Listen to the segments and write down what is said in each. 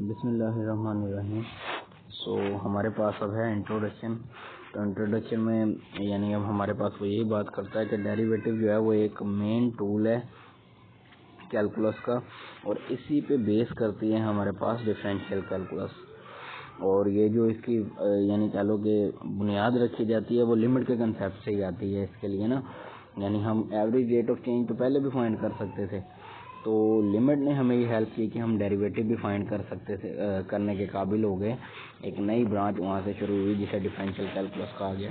बिस्मिल्लाहिर्रहमानिर्रहीम। हमारे पास अब है इंट्रोडक्शन। तो इंट्रोडक्शन में यानी अब हमारे पास वो यही बात करता है कि डेरिवेटिव जो है वो एक मेन टूल है कैलकुलस का, और इसी पे बेस करती है हमारे पास डिफरेंशियल कैलकुलस। और ये जो इसकी यानी कह लो कि बुनियाद रखी जाती है वो लिमिट के कंसेप्ट से ही आती है। इसके लिए ना यानी हम एवरेज रेट ऑफ चेंज तो पहले भी फाइंड कर सकते थे, तो लिमिट ने हमें ये हेल्प की कि हम डेरिवेटिव भी फाइंड कर सकते थे, करने के काबिल हो गए। एक नई ब्रांच वहाँ से शुरू हुई जिसे डिफरेंशियल कैलकुलस कहा गया।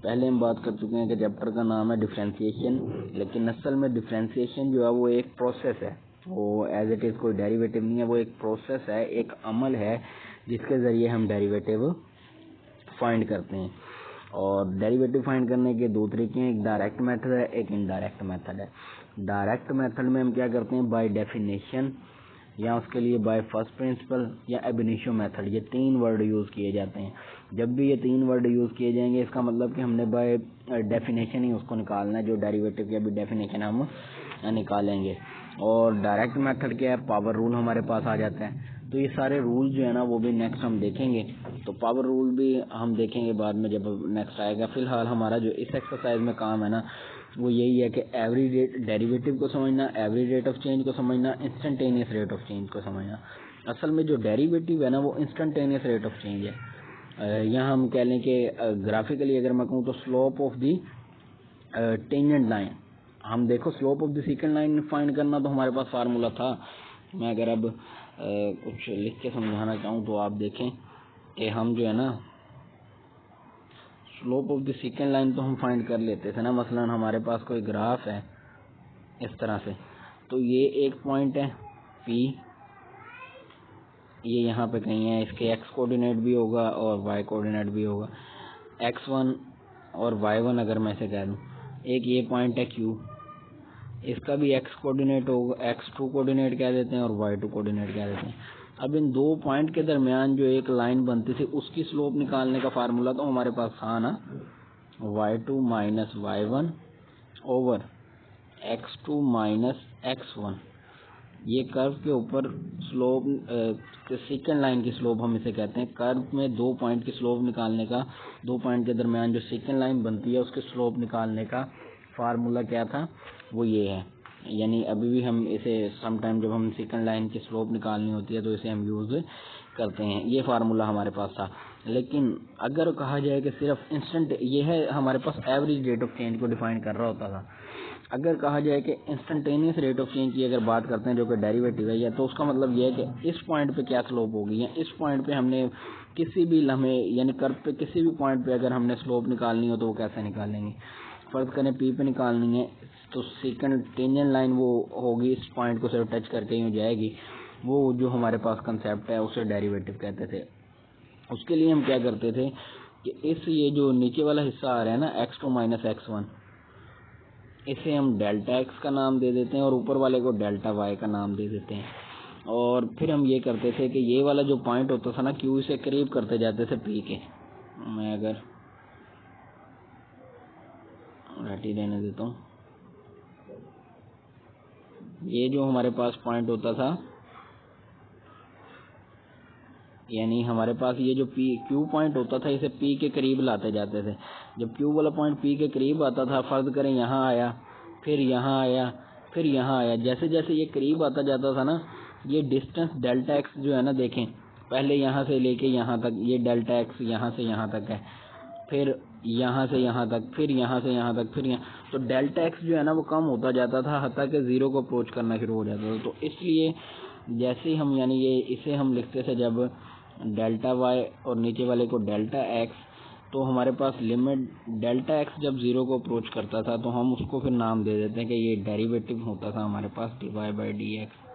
पहले हम बात कर चुके हैं कि चैप्टर का नाम है डिफरेंशिएशन, लेकिन असल में डिफरेंशिएशन जो है वो एक प्रोसेस है, वो एज इट इज़ कोई डेरिवेटिव नहीं है, वो एक प्रोसेस है, एक अमल है जिसके ज़रिए हम डेरिवेटिव फाइंड करते हैं। और डेरिवेटिव फाइंड करने के दो तरीके हैं, एक डायरेक्ट मेथड है, एक इनडायरेक्ट मेथड है। डायरेक्ट मेथड में हम क्या करते हैं, बाय डेफिनेशन या उसके लिए बाय फर्स्ट प्रिंसिपल या एब इनिशियो मेथड, ये तीन वर्ड यूज़ किए जाते हैं। जब भी ये तीन वर्ड यूज़ किए जाएंगे इसका मतलब कि हमने बाय डेफिनेशन ही उसको निकालना है, जो डेरिवेटिव की अभी डेफिनेशन हम निकालेंगे। और डायरेक्ट मेथड क्या है, पावर रूल हमारे पास आ जाता है। तो ये सारे रूल जो है ना वो भी नेक्स्ट हम देखेंगे, तो पावर रूल भी हम देखेंगे बाद में जब नेक्स्ट आएगा। फिलहाल हमारा जो इस एक्सरसाइज में काम है ना वो यही है कि एवरेज रेट डेरिवेटिव को समझना, एवरेज रेट ऑफ चेंज को समझना, इंस्टेंटेनियस रेट ऑफ चेंज को समझना। असल में जो डेरिवेटिव है ना वो इंस्टेंटेनियस रेट ऑफ चेंज है। यहाँ हम कह लें कि ग्राफिकली अगर मैं कहूँ तो slope of the tangent line, हम देखो slope of the second line find करना तो हमारे पास फार्मूला था। मैं अगर अब कुछ लिख के समझाना चाहूँ तो आप देखें कि हम जो है ना slope of the second line तो हम फाइंड कर लेते थे ना। मसलन हमारे पास कोई ग्राफ है इस तरह से, तो ये एक पॉइंट है P, ये यहाँ पे कहीं है, इसके x कोऑर्डिनेट भी होगा और y कोऑर्डिनेट भी होगा, x1 और y1 अगर मैं इसे कह दूँ। एक ये पॉइंट है Q, इसका भी x कोऑर्डिनेट होगा, x2 कोऑर्डिनेट कह देते हैं और y2 कोऑर्डिनेट कह देते हैं। अब इन दो पॉइंट के दरमियान जो एक लाइन बनती थी उसकी स्लोप निकालने का फार्मूला तो हमारे पास था ना, y2 minus y1 over x2 minus x1। ये कर्व के ऊपर स्लोप सेकंड लाइन की स्लोप हम इसे कहते हैं। कर्व में दो पॉइंट की स्लोप निकालने का, दो पॉइंट के दरमियान जो सेकंड लाइन बनती है उसकी स्लोप निकालने का फार्मूला क्या था, वो ये है। यानी अभी भी हम इसे समटाइम जब हम सेकंड लाइन की स्लोप निकालनी होती है तो इसे हम यूज़ करते हैं। ये फार्मूला हमारे पास था। लेकिन अगर कहा जाए कि सिर्फ इंस्टेंट, ये है हमारे पास एवरेज रेट ऑफ चेंज को डिफाइन कर रहा होता था। अगर कहा जाए कि इंस्टेंटेनियस रेट ऑफ चेंज की अगर बात करते हैं जो कि डेरिवेटिव है, या तो उसका मतलब ये है कि इस पॉइंट पे क्या स्लोप होगी, या इस पॉइंट पे हमने किसी भी लम्हे यानी कर्व पे किसी भी पॉइंट पे अगर हमने स्लोप निकालनी हो तो वो कैसे निकालेंगे। फर्ज करें P पे निकालनी है तो सेकंड टेंजेंट लाइन वो होगी, इस पॉइंट को सिर्फ टच करके ही हो जाएगी। वो जो हमारे पास कंसेप्ट है उसे डेरिवेटिव कहते थे। उसके लिए हम क्या करते थे कि इस ये जो नीचे वाला हिस्सा आ रहा है ना x2 माइनस x1, इसे हम डेल्टा x का नाम दे देते हैं और ऊपर वाले को डेल्टा y का नाम दे देते हैं। और फिर हम ये करते थे कि ये वाला जो पॉइंट होता था ना Q से करीब करते जाते थे P के। मैं अगर रटी रहने देता हूँ, ये जो हमारे पास पॉइंट होता था, यानी हमारे पास ये जो Q पॉइंट होता था इसे P के करीब लाते जाते थे। जब Q वाला पॉइंट P के करीब आता था, फर्ज करें यहाँ आया, फिर यहाँ आया, फिर यहाँ आया, जैसे जैसे ये करीब आता जाता था ना, ये डिस्टेंस डेल्टा एक्स जो है ना, देखें पहले यहाँ से लेके यहाँ तक ये डेल्टा एक्स यहाँ से यहाँ तक है, फिर यहाँ से यहाँ तक, फिर यहाँ से यहाँ तक, फिर यहाँ, तो डेल्टा एक्स जो है ना वो कम होता जाता था हत्ता कि ज़ीरो को अप्रोच करना शुरू हो जाता था। तो इसलिए जैसे हम यानी ये इसे हम लिखते थे जब डेल्टा वाई और नीचे वाले को डेल्टा एक्स, तो हमारे पास लिमिट डेल्टा एक्स जब ज़ीरो को अप्रोच करता था तो हम उसको फिर नाम दे देते हैं कि ये डेरिवेटिव होता था हमारे पास dy बाई डी एक्स।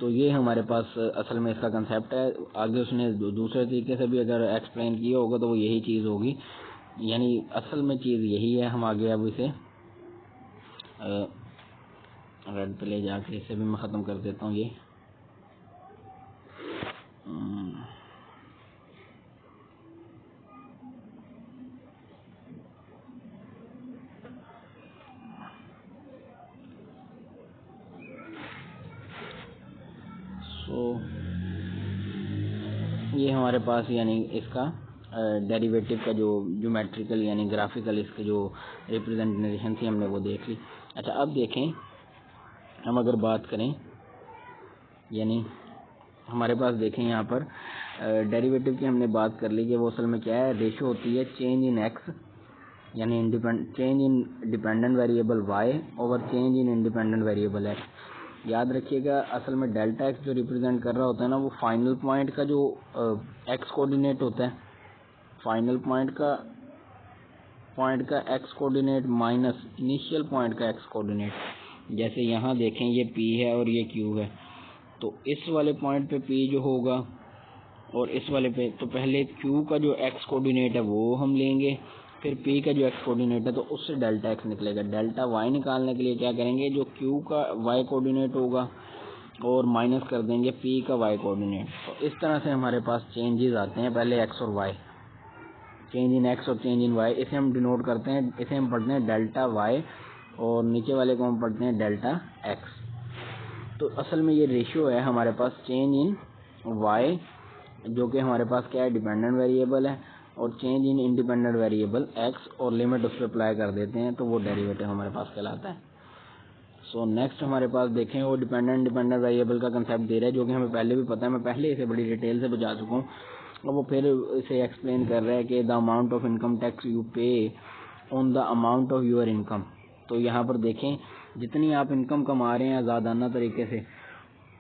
तो ये हमारे पास असल में इसका कंसेप्ट है। आगे उसने दूसरे तरीके से भी अगर एक्सप्लेन किया होगा तो वो यही चीज़ होगी, यानी असल में चीज़ यही है। हम आगे अब इसे रेड पे ले जाके इसे भी मैं ख़त्म कर देता हूँ। ये ये हमारे पास यानी इसका डेरिवेटिव का जो ज्योमेट्रिकल यानी ग्राफिकल इसके जो रिप्रेजेंटेशन थी हमने वो देख ली। अच्छा, अब देखें हम अगर बात करें यानी हमारे पास देखें यहाँ पर डेरिवेटिव की हमने बात कर ली कि वो असल में क्या है, रेशो होती है चेंज इन एक्स यानी change in dependent variable y over change in independent variable x. याद रखिएगा असल में डेल्टा एक्स जो रिप्रेजेंट कर रहा होता है ना, वो फाइनल पॉइंट का जो एक्स कोऑर्डिनेट होता है, फाइनल पॉइंट का x coordinate minus initial point का एक्स कोऑर्डिनेट। जैसे यहाँ देखें ये पी है और ये क्यू है, तो इस वाले पॉइंट पे पी जो होगा और इस वाले पे, तो पहले क्यू का जो एक्स कोऑर्डिनेट है वो हम लेंगे, फिर पी का जो एक्स कोऑर्डिनेट है तो उससे डेल्टा एक्स निकलेगा। डेल्टा वाई निकालने के लिए क्या करेंगे, जो क्यू का वाई कोऑर्डिनेट होगा और माइनस कर देंगे पी का वाई कोऑर्डिनेट। तो इस तरह से हमारे पास चेंजेस आते हैं, पहले एक्स और वाई, चेंज इन एक्स और चेंज इन वाई, इसे हम डिनोट करते हैं, इसे हम पढ़ते हैं डेल्टा वाई और नीचे वाले को हम पढ़ते हैं डेल्टा एक्स। तो असल में ये रेशियो है हमारे पास चेंज इन वाई जो कि हमारे पास क्या है, डिपेंडेंट वेरिएबल है, और change in independent variable x और लिमिट उस पर अप्लाई कर देते हैं तो वो डेरिवेटिव हमारे पास कहलाता है। सो नेक्स्ट हमारे पास देखें वो डिपेंडेंट वेरिएबल का कंसेप्ट दे रहा है जो कि हमें पहले भी पता है, मैं पहले इसे बड़ी डिटेल से बता चुका हूँ, और वो फिर इसे एक्सप्लेन कर रहा है कि the amount of income tax you pay on the amount of your income. तो यहाँ पर देखें जितनी आप इनकम कमा रहे हैं आज़ादाना तरीके से,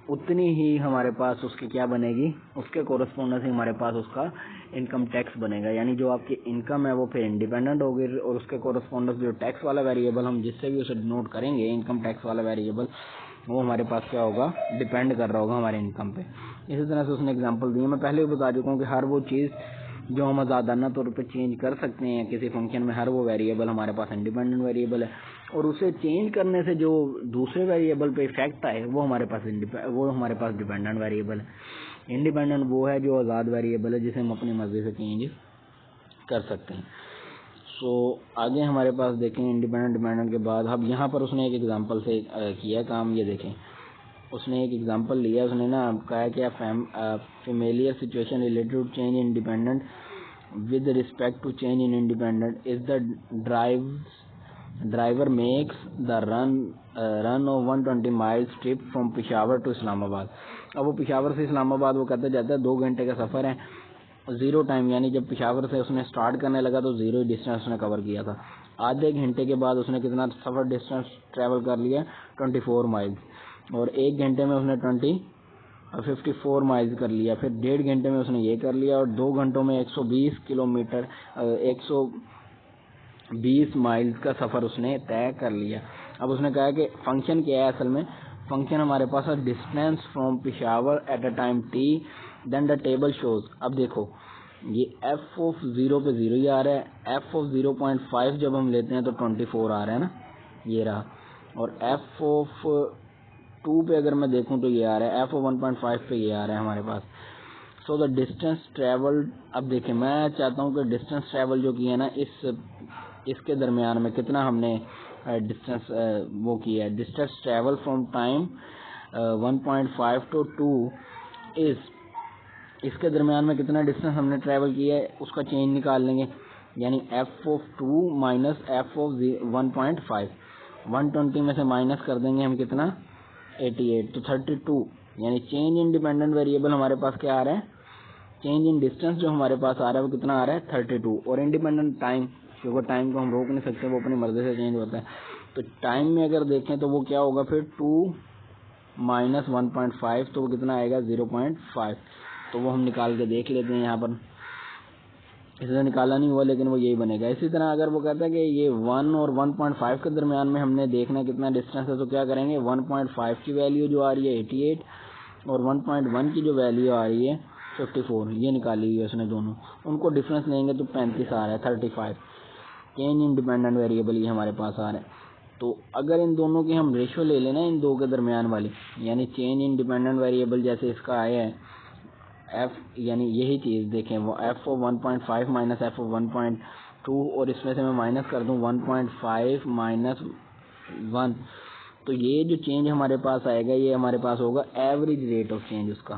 उतनी ही हमारे पास उसकी क्या बनेगी, उसके कोरस्पोंडेंस ही हमारे पास उसका इनकम टैक्स बनेगा। यानी जो आपकी इनकम है वो फिर इंडिपेंडेंट होगी और उसके कोरस्पोंडेंस जो टैक्स वाला वेरिएबल हम जिससे भी उसे नोट करेंगे, इनकम टैक्स वाला वेरिएबल, वो हमारे पास क्या होगा, डिपेंड कर रहा होगा हमारे इनकम पे। इसी तरह से उसने एग्जांपल दिए, मैं पहले भी बता चुका हूँ कि हर वो चीज़ जो हम आज़ादाना तौर पे चेंज कर सकते हैं किसी फंक्शन में, हर वो वेरिएबल हमारे पास इंडिपेंडेंट वेरिएबल है, और उसे चेंज करने से जो दूसरे वेरिएबल पे इफेक्ट आए वो हमारे पास डिपेंडेंट वेरिएबल है। इंडिपेंडेंट वो है जो आज़ाद वेरिएबल है जिसे हम अपनी मर्जी से चेंज कर सकते हैं। सो आगे हमारे पास देखें इंडिपेंडेंट डिपेंडेंट के बाद अब यहाँ पर उसने एक एग्जांपल से किया काम, ये देखें उसने एक एग्जांपल लिया, उसने ना कहा कि familiar situation related to change in dependent with respect to change in independent is the driver makes the run of 120 miles trip from Peshawar to Islamabad. अब वो पेशावर से इस्लामाबाद वो करते जाता है, 2 घंटे का सफ़र है, ज़ीरो टाइम, यानी जब पेशावर से उसने स्टार्ट करने लगा तो ज़ीरो डिस्टेंस उसने कवर किया था। आधे घंटे के बाद उसने कितना सफ़र डिस्टेंस ट्रैवल कर लिया, 24 माइल्स, और 1 घंटे में उसने 54 माइल्स कर लिया, फिर 1.5 घंटे में उसने ये कर लिया, और 2 घंटों में 120 किलोमीटर 120 माइल्स का सफ़र उसने तय कर लिया। अब उसने कहा कि फंक्शन क्या है, असल में फंक्शन हमारे पास है distance from Peshawar at a time t then the table shows. अब देखो ये एफ ऑफ 0 पे 0 ही आ रहा है, एफ ऑफ 0.5 जब हम लेते हैं तो 24 आ रहा है ना, ये रहा, और एफ ऑफ 2 पे अगर मैं देखूं तो ये आ रहा है, एफ ऑफ 1.5 पे ये आ रहा है हमारे पास। सो द डिस्टेंस ट्रेवल्ड, अब देखें मैं चाहता हूँ कि डिस्टेंस ट्रेवल जो किया है ना इसके दरमियान में कितना हमने डिस्टेंस वो किया है, distance travel from time 1.5 to 2 is, इसके दरमियान में कितना डिस्टेंस हमने ट्रैवल किया है उसका चेंज निकाल लेंगे, यानी F of 2 minus F of 1.5, 120 में से माइनस कर देंगे हम कितना 88, तो 32, यानी चेंज इन डिपेंडेंट वेरिएबल हमारे पास क्या आ रहा है, चेंज इन डिस्टेंस जो हमारे पास आ रहा है वो कितना आ रहा है 32, और इंडिपेंडेंट टाइम, क्योंकि टाइम को हम रोक नहीं सकते, वो अपनी मर्जी से चेंज होता है, तो टाइम में अगर देखें तो वो क्या होगा फिर 2 माइनस 1.5, तो वो कितना आएगा 0.5, तो वो हम निकाल के देख लेते हैं यहाँ पर, इसलिए निकाला नहीं हुआ लेकिन वो यही बनेगा। इसी तरह अगर वो कहता है कि ये 1 और 1.5 के दरमियान में हमने देखना कितना डिस्टेंस है, तो क्या करेंगे 1.5 की वैल्यू जो आ रही है 88 और 1.1 की जो वैल्यू आ रही है 54, ये निकाली हुई है उसने दोनों, उनको डिफरेंस लेंगे तो 35 आ रहा है, 35 चेंज इन डिपेंडेंट वेरिएबल ये हमारे पास आ रहा है। तो अगर इन दोनों की हम रेशो ले लेना इन दो के दरमियान वाली, यानी चेंज इन डिपेंडेंट वेरिएबल जैसे इसका आया है एफ, यानी यही चीज़ देखें वो F O 1.5 minus F O 1.2, और इसमें से मैं माइनस कर दूं 1.5 माइनस 1, तो ये जो चेंज हमारे पास आएगा ये हमारे पास होगा एवरेज रेट ऑफ चेंज उसका।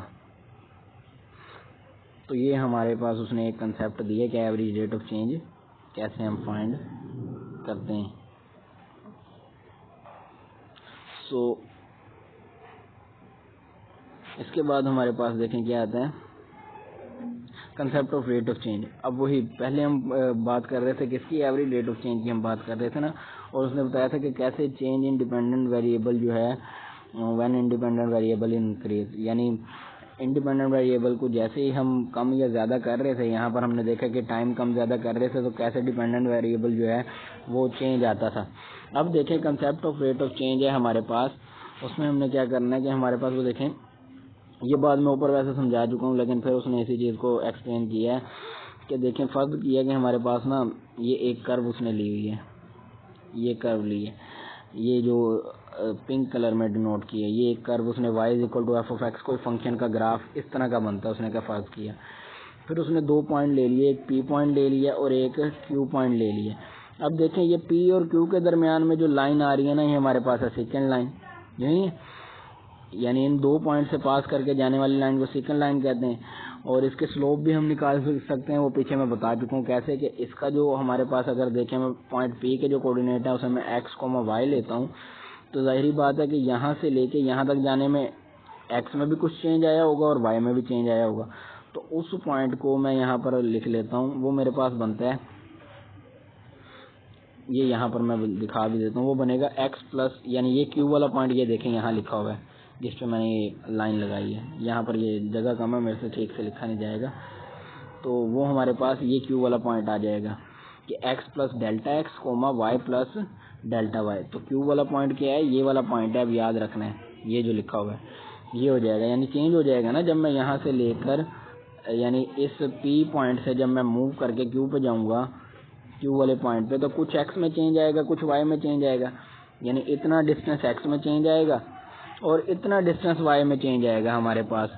तो ये हमारे पास उसने एक कंसेप्ट दिया कि एवरेज रेट ऑफ चेंज कैसे हम फाइंड करते हैं। सो इसके बाद हमारे पास देखें क्या आता है, concept of rate of change. अब वही पहले हम बात कर रहे थे किसकी, एवरेज रेट ऑफ चेंज की हम बात कर रहे थे ना, और उसने बताया था कि कैसे चेंज इन डिपेंडेंट वेरिएबल जो है व्हेन इंडिपेंडेंट वेरिएबल इंक्रीज, यानी इंडिपेंडेंट वेरिएबल को जैसे ही हम कम या ज़्यादा कर रहे थे, यहाँ पर हमने देखा कि टाइम कम ज़्यादा कर रहे थे तो कैसे डिपेंडेंट वेरिएबल जो है वो चेंज आता था। अब देखें concept of rate of change है हमारे पास, उसमें हमने क्या करना है कि हमारे पास वो देखें, ये बात मैं ऊपर वैसे समझा चुका हूँ लेकिन फिर उसने इसी चीज़ को एक्सप्लेन किया है कि देखें फर्ज किया कि हमारे पास ना ये एक कर्व उसने ली हुई है, ये कर्व ली है, ये जो पिंक कलर में डिनोट किया है, ये एक कर्व उसने y equal to f of x कोई फंक्शन का ग्राफ इस तरह का बनता है, उसने क्या फर्ज किया। फिर उसने 2 पॉइंट ले लिए, एक p पॉइंट ले लिया और एक q पॉइंट ले लिया। अब देखें ये p और q के दरमियान में जो लाइन आ रही है ना, ये हमारे पास है सेकेंड लाइन, यही है, यानी इन 2 पॉइंट से पास करके जाने वाली लाइन को सेकंड लाइन कहते हैं। और इसके स्लोप भी हम निकाल सकते हैं, वो पीछे मैं बता चुका हूँ कैसे, कि इसका जो हमारे पास अगर देखें मैं पॉइंट P के जो कोऑर्डिनेट है उसे मैं x, y लेता हूँ, तो जाहिर बात है कि यहाँ से लेके यहाँ तक जाने में x में भी कुछ चेंज आया होगा और y में भी चेंज आया होगा। तो उस पॉइंट को मैं यहाँ पर लिख लेता हूँ, वो मेरे पास बनता है, ये यहाँ पर मैं दिखा भी देता हूँ, वो बनेगा x प्लस, यानी ये q वाला पॉइंट ये देखें यहाँ लिखा हुआ है जिस पे मैंने ये लाइन लगाई है, यहाँ पर ये जगह कम है मेरे से ठीक से लिखा नहीं जाएगा, तो वो हमारे पास ये q वाला पॉइंट आ जाएगा कि x plus delta x comma y plus delta y. तो q वाला पॉइंट क्या है, ये वाला पॉइंट है, अब याद रखना है ये जो लिखा हुआ है ये हो जाएगा, यानी चेंज हो जाएगा ना जब मैं यहाँ से लेकर, यानी इस p पॉइंट से जब मैं मूव करके q पे जाऊँगा, q वाले पॉइंट पे, तो कुछ x में चेंज आएगा कुछ y में चेंज आएगा, यानी इतना डिस्टेंस x में चेंज आएगा और इतना डिस्टेंस y में चेंज आएगा हमारे पास।